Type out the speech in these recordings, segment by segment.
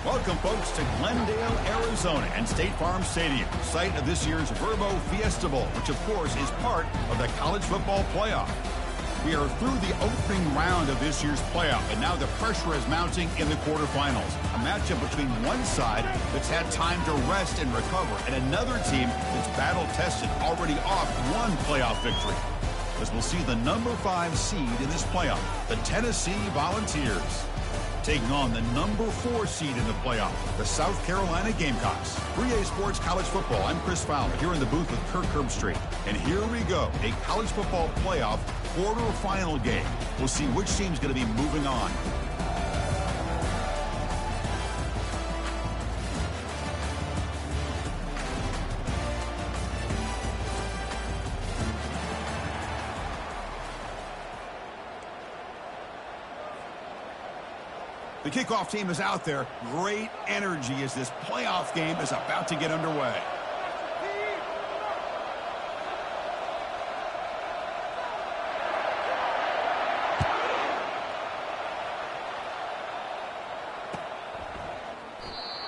Welcome, folks, to Glendale, Arizona, and State Farm Stadium, site of this year's Verbo Fiesta Bowl, which, of course, is part of the college football playoff. We are through the opening round of this year's playoff, and now the pressure is mounting in the quarterfinals. A matchup between one side that's had time to rest and recover, and another team that's battle-tested, already off one playoff victory. As we'll see the number 5 seed in this playoff, the Tennessee Volunteers, taking on the number 4 seed in the playoff, the South Carolina Gamecocks. 3A Sports College Football, I'm Chris Fowler, here in the booth with Kirk Herbstreit. And here we go, a college football playoff quarterfinal game. We'll see which team's going to be moving on. The kickoff team is out there. Great energy as this playoff game is about to get underway.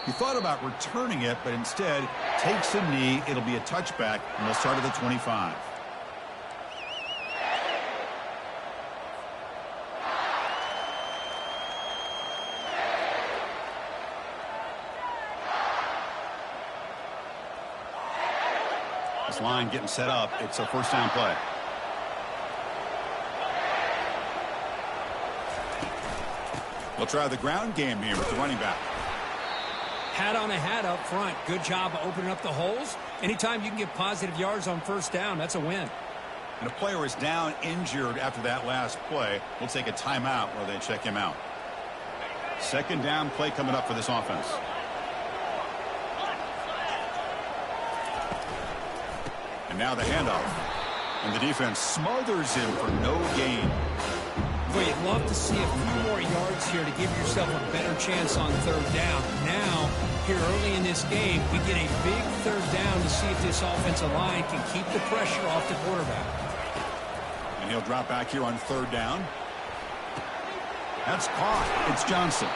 He thought about returning it, but instead takes a knee. It'll be a touchback, and they'll start at the 25. This line getting set up. It's a first down play. We'll try the ground game here with the running back. Hat on a hat up front. Good job of opening up the holes. Anytime you can get positive yards on first down, that's a win. And a player is down injured after that last play. We'll take a timeout while they check him out. Second down play coming up for this offense. And now the handoff. And the defense smothers him for no gain. Well, you'd love to see a few more yards here to give yourself a better chance on third down. Now, here early in this game, we get a big third down to see if this offensive line can keep the pressure off the quarterback. And he'll drop back here on third down. That's caught. It's Johnson.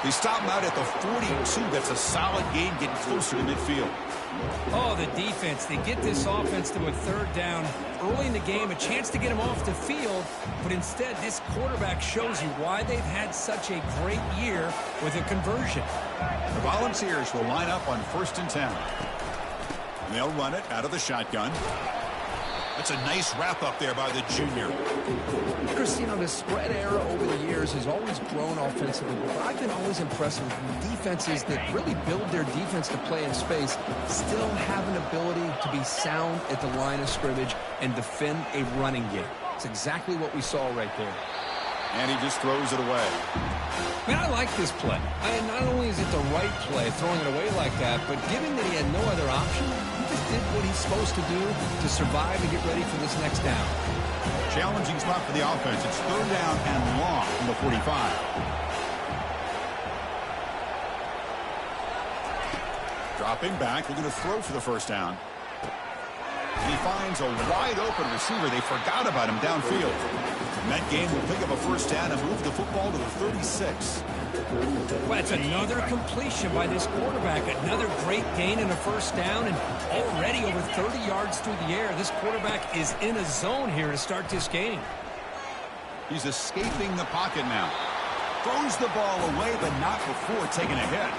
They stop him out at the 42. That's a solid gain, getting closer to midfield. Oh, the defense. They get this offense to a third down early in the game, a chance to get him off the field, but instead this quarterback shows you why they've had such a great year with a conversion. The Volunteers will line up on 1st and 10. And they'll run it out of the shotgun. That's a nice wrap up there by the junior. Chris, you know, the spread era over the years has always grown offensively, but I've been always impressed with defenses that really build their defense to play in space, still have an ability to be sound at the line of scrimmage and defend a running game. It's exactly what we saw right there. And he just throws it away. Man, I like this play. Not only is it the right play, throwing it away like that, but given that he had no other option, he just did what he's supposed to do to survive and get ready for this next down. Challenging spot for the offense. It's third down and long from the 45. Dropping back. They're going to throw for the first down. And he finds a wide-open receiver. They forgot about him downfield. And that game will pick up a first down and move the football to the 36. Well, it's another completion by this quarterback. Another great gain and a first down, and already over 30 yards through the air. This quarterback is in a zone here to start this game. He's escaping the pocket now. Throws the ball away, but not before taking a hit.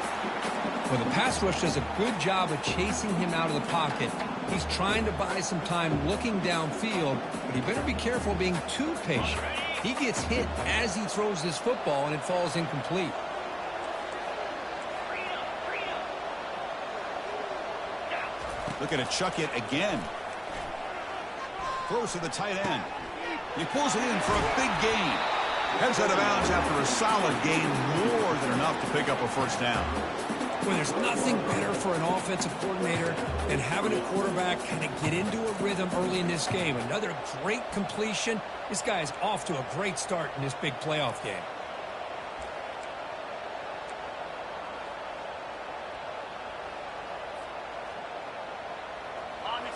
Well, the pass rush does a good job of chasing him out of the pocket. He's trying to buy some time looking downfield, but he better be careful being too patient. He gets hit as he throws this football, and it falls incomplete. Looking to chuck it again. Throws to the tight end. He pulls it in for a big gain. Heads out of bounds after a solid gain, more than enough to pick up a first down. Well, there's nothing better for an offensive coordinator than having a quarterback kind of get into a rhythm early in this game. Another great completion. This guy is off to a great start in this big playoff game.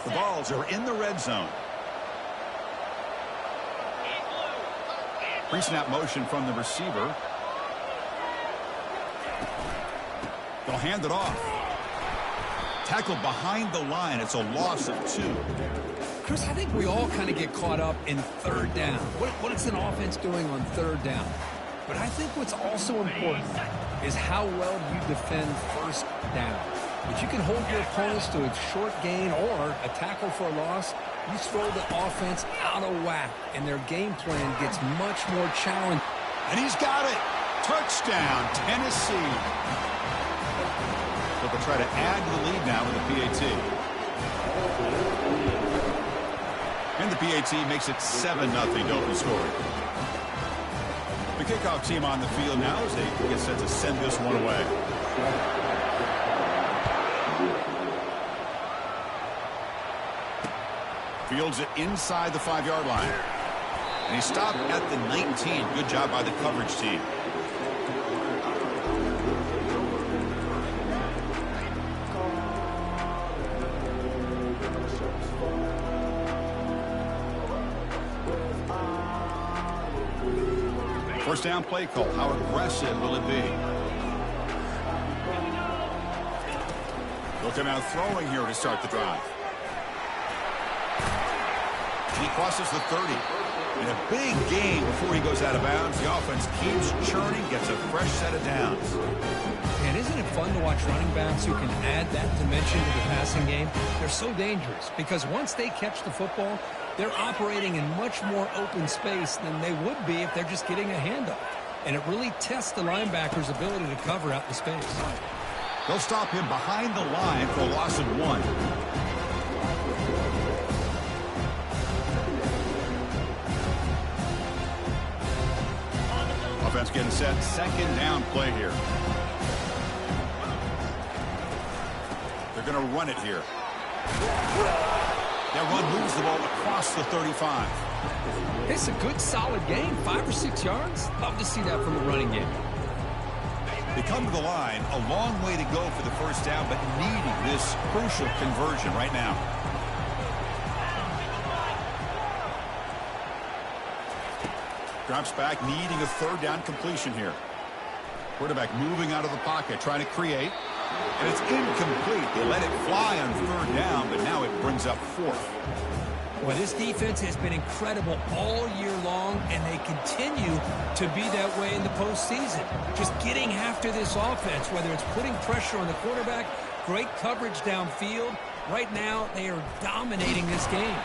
The Vols are in the red zone. Pre-snap motion from the receiver. They'll hand it off. Tackled behind the line. It's a loss of 2. Chris, I think we all kind of get caught up in third down. What is an offense doing on third down? But I think what's also important is how well you defend first down. If you can hold your opponents to a short gain or a tackle for a loss, you throw the offense out of whack, and their game plan gets much more challenging. And he's got it. Touchdown, Tennessee. So they'll try to add to the lead now with a PAT. And the PAT makes it 7-0 Dothan scoring. The kickoff team on the field now as they get set to send this one away. Fields it inside the 5-yard line. And he stopped at the 19. Good job by the coverage team. First down play call. How aggressive will it be? They'll come out throwing here to start the drive. He crosses the 30. In a big game before he goes out of bounds, the offense keeps churning, gets a fresh set of downs. And isn't it fun to watch running backs who can add that dimension to the passing game? They're so dangerous because once they catch the football, they're operating in much more open space than they would be if they're just getting a handoff. And it really tests the linebacker's ability to cover out the space. They'll stop him behind the line for a loss of 1. Offense getting set. Second down play here. They're going to run it here. That run moves the ball across the 35. It's a good, solid game. 5 or 6 yards. Love to see that from the running game. They come to the line. A long way to go for the first down, but needing this crucial conversion right now. Drops back, needing a third down completion here. Quarterback moving out of the pocket, trying to create. And it's incomplete. They let it fly on third down, but now it brings up 4th. Well, this defense has been incredible all year long, and they continue to be that way in the postseason. Just getting after this offense, whether it's putting pressure on the quarterback, great coverage downfield. Right now, they are dominating this game.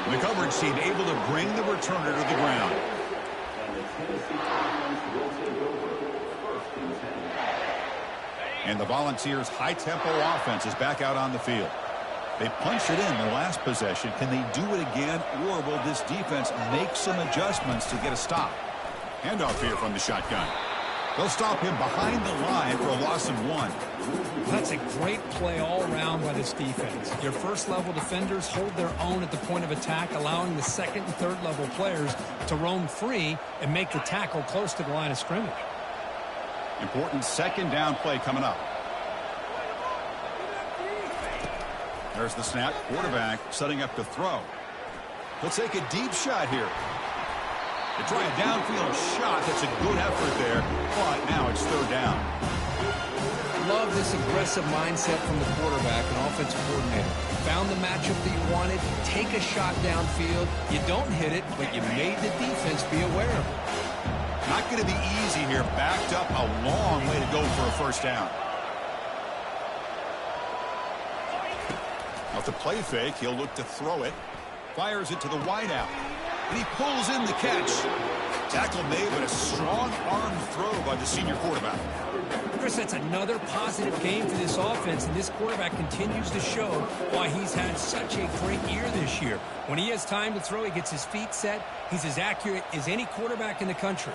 The coverage team able to bring the returner to the ground. And the Volunteers' high-tempo offense is back out on the field. They punched it in the last possession. Can they do it again, or will this defense make some adjustments to get a stop? Handoff here from the shotgun. They'll stop him behind the line for a loss of 1. That's a great play all around by this defense. Your first-level defenders hold their own at the point of attack, allowing the second and third-level players to roam free and make the tackle close to the line of scrimmage. Important second down play coming up. There's the snap. Quarterback setting up to throw. He'll take a deep shot here. They try a downfield shot. That's a good effort there, but now it's third down. Love this aggressive mindset from the quarterback and offensive coordinator. Found the matchup that you wanted. Take a shot downfield. You don't hit it, but you made the defense be aware of it. Not going to be easy here. Backed up, a long way to go for a first down. Off the play fake, he'll look to throw it. Fires it to the wideout. And he pulls in the catch. Tackle made, but a strong arm throw by the senior quarterback. Chris, that's another positive game for this offense, and this quarterback continues to show why he's had such a great year this year. When he has time to throw, he gets his feet set. He's as accurate as any quarterback in the country.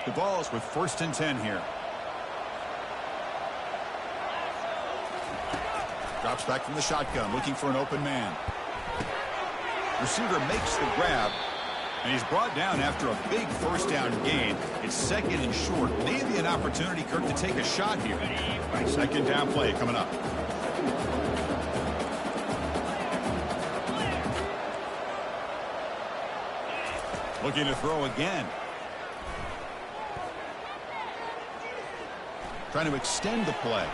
The Vols with 1st and 10 here. Drops back from the shotgun, looking for an open man. Receiver makes the grab, and he's brought down after a big first down gain. It's second and short. Maybe an opportunity, Kirk, to take a shot here. Second down play coming up. Looking to throw again. Trying to extend the play.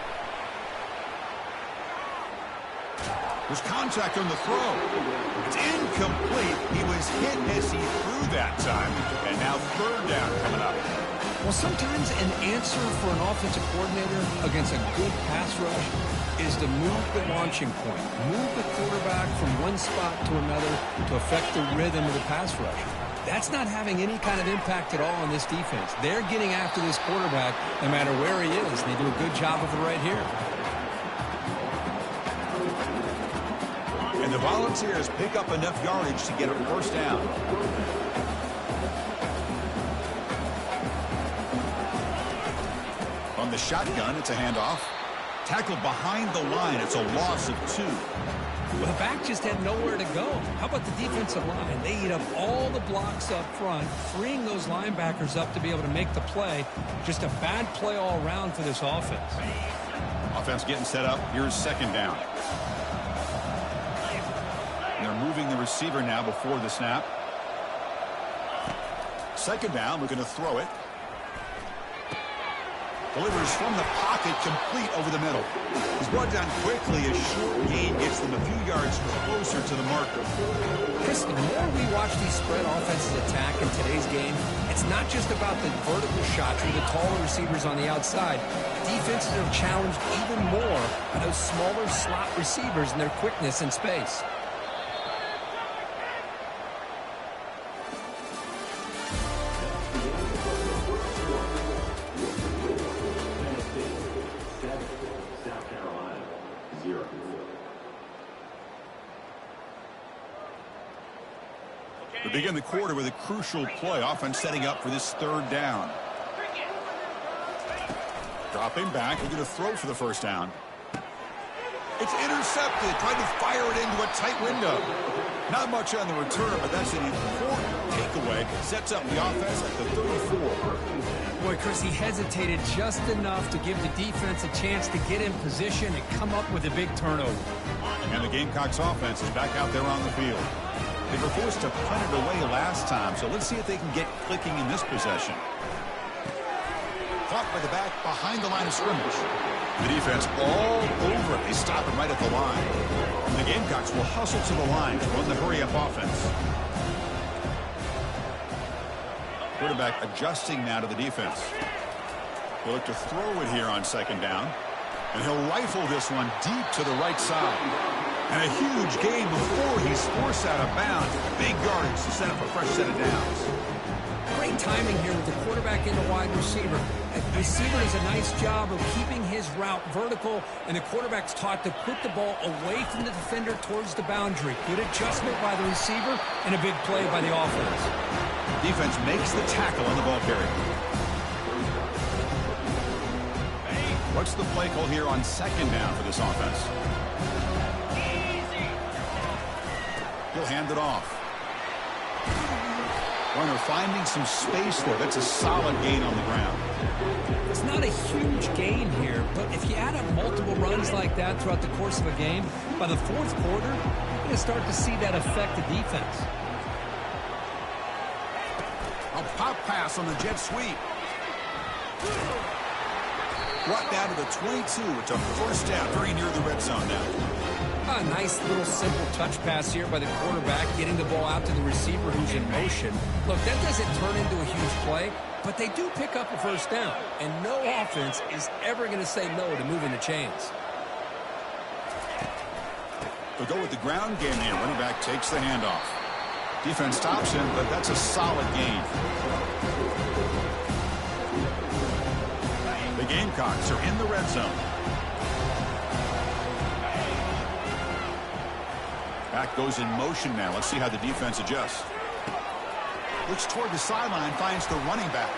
There's contact on the throw. It's incomplete. He was hit as he threw that time. And now third down coming up. Well, sometimes an answer for an offensive coordinator against a good pass rush is to move the launching point. Move the quarterback from one spot to another to affect the rhythm of the pass rush. That's not having any kind of impact at all on this defense. They're getting after this quarterback no matter where he is. They do a good job of it right here. And the Volunteers pick up enough yardage to get a first down. On the shotgun, it's a handoff. Tackled behind the line. It's a loss of 2. Well, the back just had nowhere to go. How about the defensive line? They eat up all the blocks up front, freeing those linebackers up to be able to make the play. Just a bad play all around for this offense. Offense getting set up. Here's second down. And they're moving the receiver now before the snap. Second down, looking to throw it. Delivers from the pocket, complete over the middle. He's brought down quickly. A short gain gets them a few yards closer to the marker. Chris, the more we watch these spread offenses attack in today's game, it's not just about the vertical shots or the taller receivers on the outside. Defenses are challenged even more by those smaller slot receivers and their quickness in space. We begin the quarter with a crucial play. Offense setting up for this third down. Dropping back. We're going to throw for the first down. It's intercepted. Trying to fire it into a tight window. Not much on the return, but that's an important takeaway. Sets up the offense at the 34. Boy, Chris, he hesitated just enough to give the defense a chance to get in position and come up with a big turnover. And the Gamecocks offense is back out there on the field. They were forced to punt it away last time, so let's see if they can get clicking in this possession. Caught by the back behind the line of scrimmage. The defense all over it. They stop it right at the line. And the Gamecocks will hustle to the line to run the hurry-up offense. Quarterback adjusting now to the defense. He'll look to throw it here on second down. And he'll rifle this one deep to the right side. And a huge gain before he's forced out of bounds. Big yardage to set up a fresh set of downs. Great timing here with the quarterback into wide receiver. The receiver does a nice job of keeping his route vertical, and the quarterback's taught to put the ball away from the defender towards the boundary. Good adjustment by the receiver and a big play by the offense. Defense makes the tackle on the ball carrier. What's the play call here on second down for this offense? He'll hand it off. Runner finding some space there. That's a solid gain on the ground. It's not a huge gain here, but if you add up multiple runs like that throughout the course of a game, by the fourth quarter, you're going to start to see that affect the defense. A pop pass on the jet sweep. Brought down to the 22. It's a first down very near the red zone now. A nice little simple touch pass here by the quarterback, getting the ball out to the receiver who's in motion. Look, that doesn't turn into a huge play, but they do pick up a first down, and no offense is ever going to say no to moving the chains. They'll go with the ground game here. Running back takes the handoff. Defense stops him, but that's a solid gain. The Gamecocks are in the red zone. Back goes in motion now. Let's see how the defense adjusts. Looks toward the sideline, finds the running back.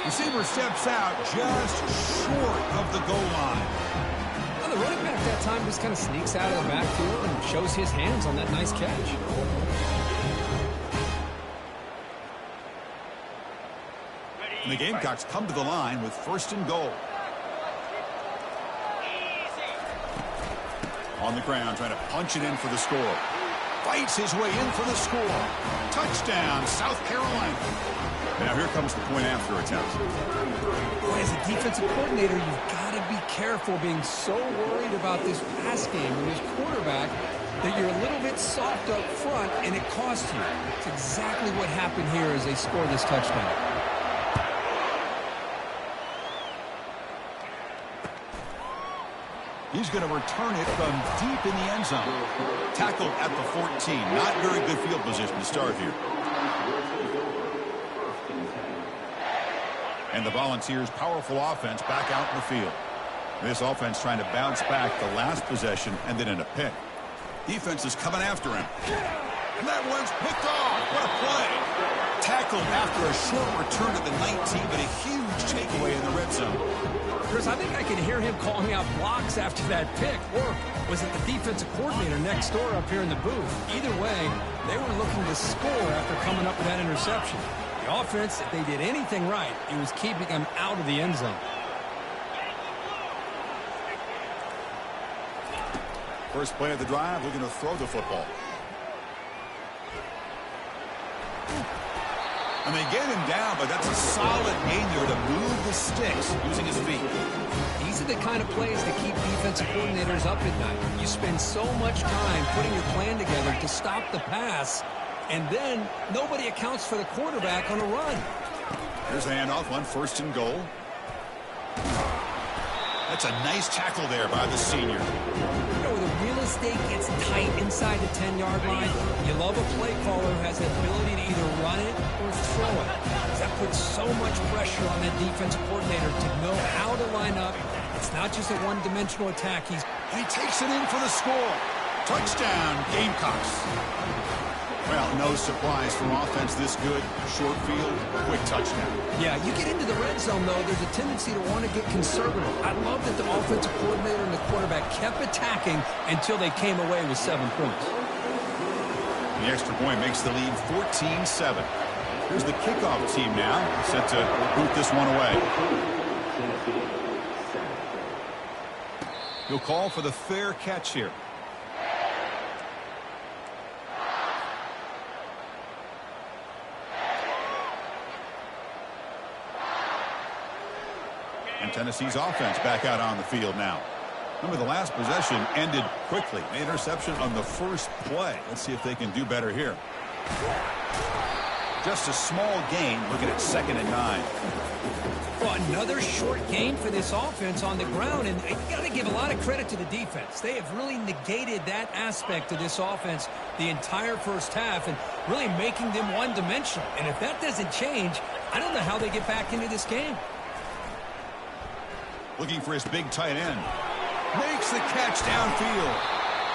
Receiver steps out just short of the goal line. Well, the running back that time just kind of sneaks out of the backfield and shows his hands on that nice catch. And the Gamecocks come to the line with first and goal. On the ground, trying to punch it in for the score. Fights his way in for the score. Touchdown, South Carolina. Now here comes the point after attempt. Boy, as a defensive coordinator, you've got to be careful being so worried about this pass game and this quarterback that you're a little bit soft up front and it costs you. It's exactly what happened here as they score this touchdown. He's going to return it from deep in the end zone. Tackled at the 14. Not very good field position to start here. And the Volunteers' powerful offense back out in the field. This offense trying to bounce back the last possession and then in a pick. Defense is coming after him. And that one's picked off. What a play. Tackled after a short return at the 19, but a huge takeaway in the red zone. Chris, I think I can hear him calling out blocks after that pick. Or was it the defensive coordinator next door up here in the booth? Either way, they were looking to score after coming up with that interception. The offense, if they did anything right, it was keeping them out of the end zone. First play of the drive, looking to throw the football. And they get him down, but that's a solid gain there to move the sticks using his feet. These are the kind of plays that keep defensive coordinators up at night. You spend so much time putting your plan together to stop the pass, and then nobody accounts for the quarterback on a run. Here's a handoff on 1st and goal. That's a nice tackle there by the senior. You know, the real estate gets tight inside the 10-yard line. You love a play caller who has the ability to either run it or throw it. That puts so much pressure on that defensive coordinator to know how to line up. It's not just a one-dimensional attack. He takes it in for the score. Touchdown, Gamecocks. Well, no surprise for offense this good. Short field, quick touchdown. Yeah, you get into the red zone, though, there's a tendency to want to get conservative. I love that the offensive coordinator and the quarterback kept attacking until they came away with 7 points. The extra point makes the lead 14-7. Here's the kickoff team now, set to boot this one away. He'll call for the fair catch here. And Tennessee's offense back out on the field now. Remember, the last possession ended quickly. An interception on the first play. Let's see if they can do better here. Just a small gain. Looking at 2nd and 9. Well, another short gain for this offense on the ground, and you got to give a lot of credit to the defense. They have really negated that aspect of this offense the entire first half and really making them one-dimensional. And if that doesn't change, I don't know how they get back into this game. Looking for his big tight end. Makes the catch downfield.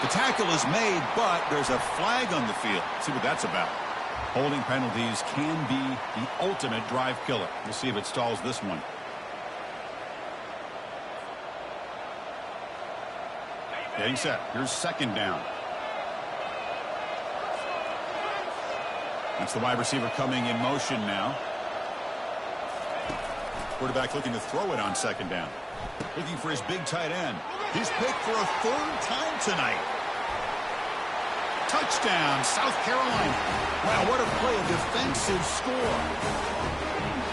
The tackle is made, but there's a flag on the field. Let's see what that's about. Holding penalties can be the ultimate drive killer. We'll see if it stalls this one. Getting set. Here's 2nd down. That's the wide receiver coming in motion now. Quarterback looking to throw it on 2nd down. Looking for his big tight end. He's picked for a 3rd time tonight. Touchdown, South Carolina. Wow, what a play, a defensive score.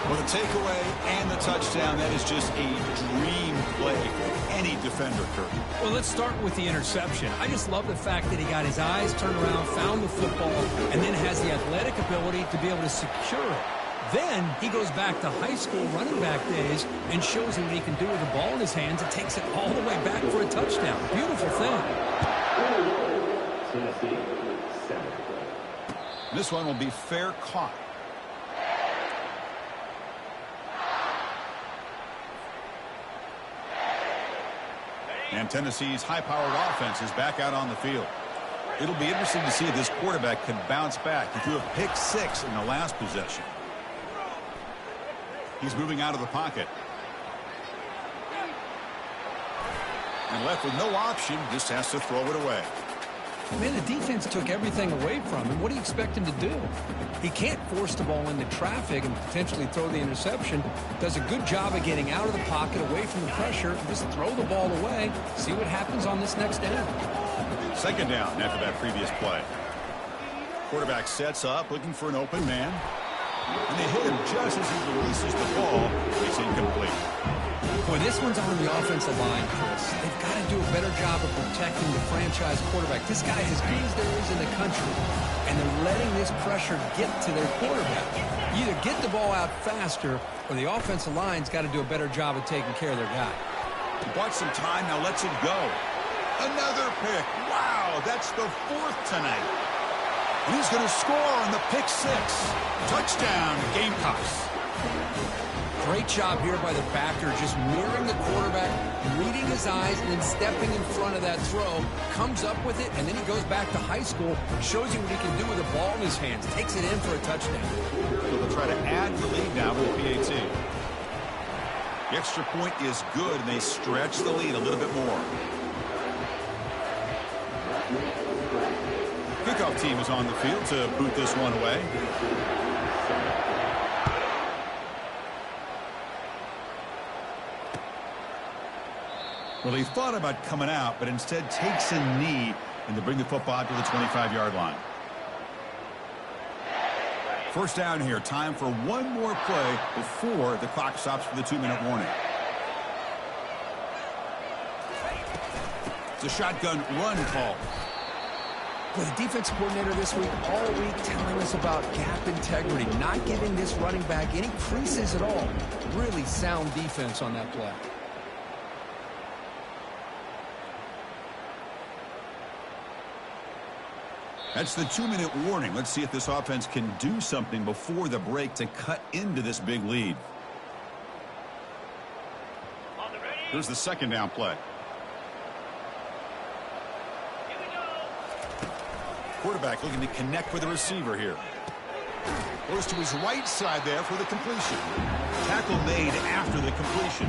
Well, the takeaway and the touchdown, that is just a dream play for any defender, Kurt. Well, let's start with the interception. I just love the fact that he got his eyes turned around, found the football, and then has the athletic ability to be able to secure it. Then he goes back to high school running back days and shows him what he can do with the ball in his hands and takes it all the way back for a touchdown. Beautiful thing. This one will be fair caught. And Tennessee's high-powered offense is back out on the field. It'll be interesting to see if this quarterback can bounce back. He threw a pick 6 in the last possession. He's moving out of the pocket. And left with no option, just has to throw it away. Man, the defense took everything away from him. What do you expect him to do? He can't force the ball into traffic and potentially throw the interception. Does a good job of getting out of the pocket, away from the pressure, and just throw the ball away. See what happens on this next down. 2nd down after that previous play. Quarterback sets up, looking for an open man. And they hit him just as he releases the ball. It's incomplete. Boy, this one's on the offensive line, Chris. They've got to do a better job of protecting the franchise quarterback. This guy's as good as there is in the country, and they're letting this pressure get to their quarterback. You either get the ball out faster, or the offensive line's got to do a better job of taking care of their guy. He bought some time, now lets it go. Another pick. Wow, that's the 4th tonight. And he's going to score on the pick 6. Touchdown, Gamecocks. Great job here by the backer, just mirroring the quarterback, reading his eyes, and then stepping in front of that throw, comes up with it, and then he goes back to high school, shows you what he can do with the ball in his hands, takes it in for a touchdown. So they'll try to add the lead now with the PAT. The extra point is good, and they stretch the lead a little bit more. Kickoff team is on the field to boot this one away. Well, he thought about coming out, but instead takes a knee and to bring the football to the 25-yard line. First down here. Time for one more play before the clock stops for the 2-minute warning. It's a shotgun run call. Well, the defensive coordinator this week, all week, telling us about gap integrity, not giving this running back any creases at all. Really sound defense on that play. That's the 2-minute warning. Let's see if this offense can do something before the break to cut into this big lead. Here's the second down play. Quarterback looking to connect with the receiver here. Goes to his right side there for the completion. Tackle made after the completion.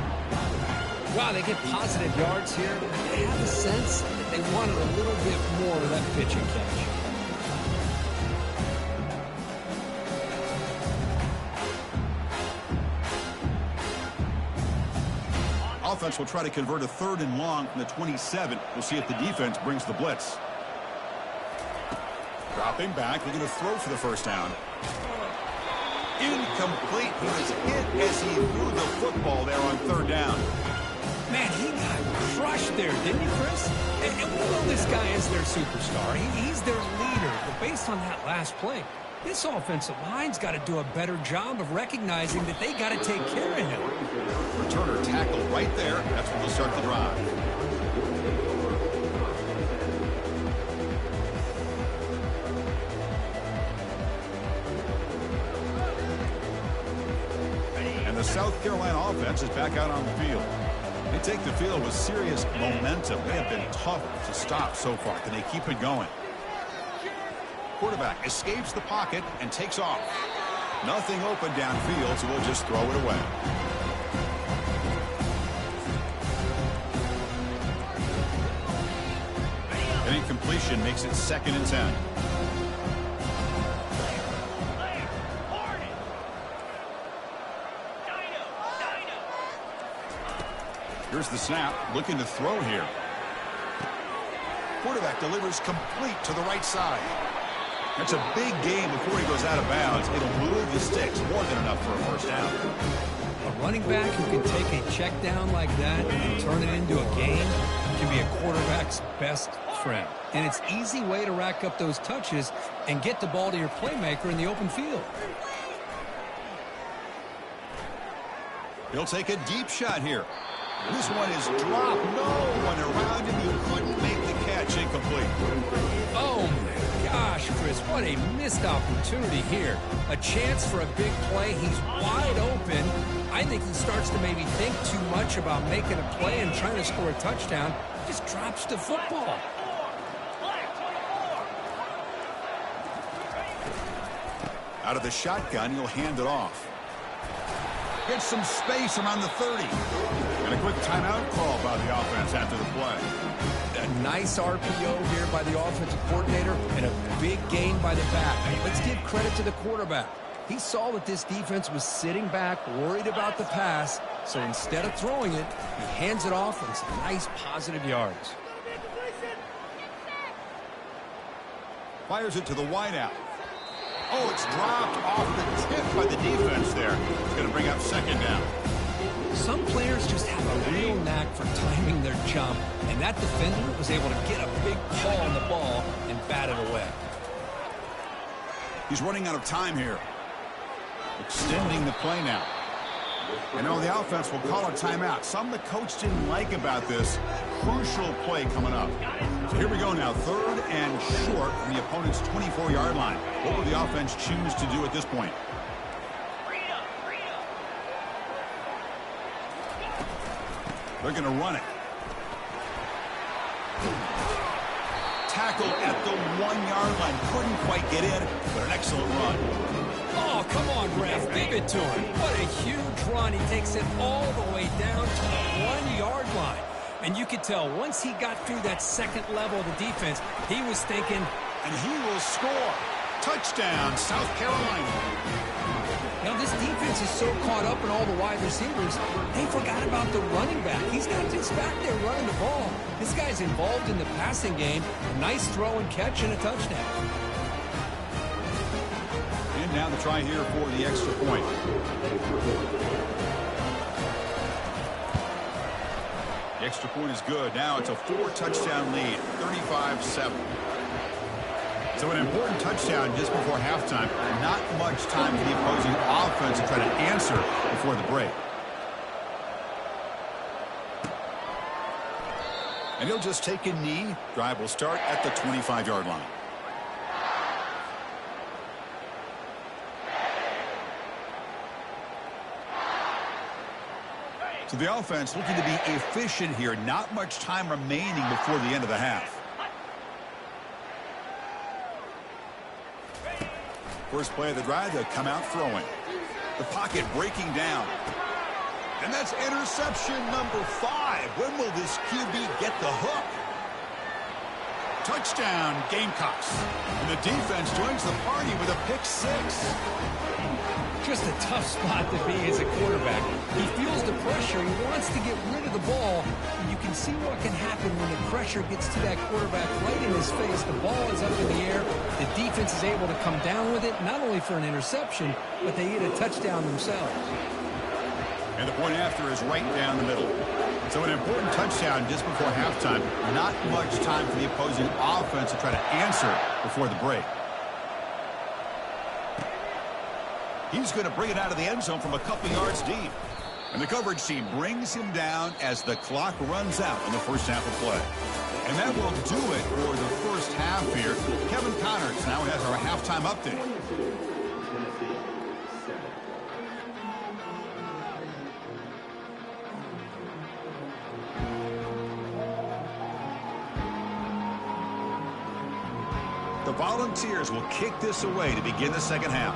Wow, they get positive yards here. They have a sense that they wanted a little bit more of that pitch and catch. Offense will try to convert a 3rd and long from the 27. We'll see if the defense brings the blitz. Dropping back, looking to throw for the first down. Incomplete. He was hit as he threw the football there on 3rd down. Man, he got crushed there, didn't he, Chris? And we know this guy is their superstar. He's their leader. But based on that last play, this offensive line's got to do a better job of recognizing that they got to take care of him. Returner tackle right there. That's when they'll start the drive. And the South Carolina offense is back out on the field. They take the field with serious momentum. They have been tough to stop so far. Can they keep it going? Quarterback escapes the pocket and takes off. Nothing open downfield, so we'll just throw it away. An incompletion makes it 2nd and 10. Here's the snap, looking to throw here. Quarterback delivers complete to the right side. That's a big gain before he goes out of bounds. It'll move the sticks, more than enough for a first down. A running back who can take a check down like that and turn it into a gain can be a quarterback's best friend. And it's an easy way to rack up those touches and get the ball to your playmaker in the open field. He'll take a deep shot here. This one is dropped. No one around him. You couldn't make the catch. Incomplete. Oh, my gosh, Chris, what a missed opportunity here. A chance for a big play. He's wide open. I think he starts to maybe think too much about making a play and trying to score a touchdown. Just drops the football. Out of the shotgun, he'll hand it off. Gets some space around the 30. And a quick timeout call by the offense after the play. A nice RPO here by the offensive coordinator and a big gain by the back. Let's give credit to the quarterback. He saw that this defense was sitting back, worried about the pass, so instead of throwing it, he hands it off and some nice positive yards. Fires it to the wideout. Oh, it's dropped off the tip by the defense there. It's going to bring up second down. Some players just have a real knack for timing their jump, and that defender was able to get a big paw on the ball and bat it away. He's running out of time here. Extending the play now. And now the offense will call a timeout. Something the coach didn't like about this. Crucial play coming up. So here we go now. 3rd and short from the opponent's 24-yard line. What will the offense choose to do at this point? They're going to run it. Tackle at the 1-yard line. Couldn't quite get in, but an excellent run. Oh, come on, ref. Give it to him. What a huge run. He takes it all the way down to the 1-yard line. And you could tell once he got through that second level of the defense, he was thinking, and he will score. Touchdown, South Carolina. Now, this defense is so caught up in all the wide receivers, they forgot about the running back. He's not just back there running the ball. This guy's involved in the passing game. A nice throw and catch and a touchdown. And now the try here for the extra point. The extra point is good. Now it's a 4-touchdown lead, 35-7. So an important touchdown just before halftime. Not much time for the opposing offense to try to answer before the break. And he'll just take a knee. Drive will start at the 25-yard line. So the offense looking to be efficient here. Not much time remaining before the end of the half. First play of the drive, they'll come out throwing. The pocket breaking down. And that's interception number 5. When will this QB get the hook? Touchdown, Gamecocks. And the defense joins the party with a pick 6. Just a tough spot to be as a quarterback. He feels the pressure. He wants to get rid of the ball. And you can see what can happen when the pressure gets to that quarterback right in his face. The ball is up in the air. The defense is able to come down with it, not only for an interception, but they get a touchdown themselves. And the point after is right down the middle. So an important touchdown just before halftime. Not much time for the opposing offense to try to answer before the break. He's going to bring it out of the end zone from a couple yards deep. And the coverage team brings him down as the clock runs out in the first half of play. And that will do it for the first half here. Kevin Connors now has our halftime update. The Volunteers will kick this away to begin the second half.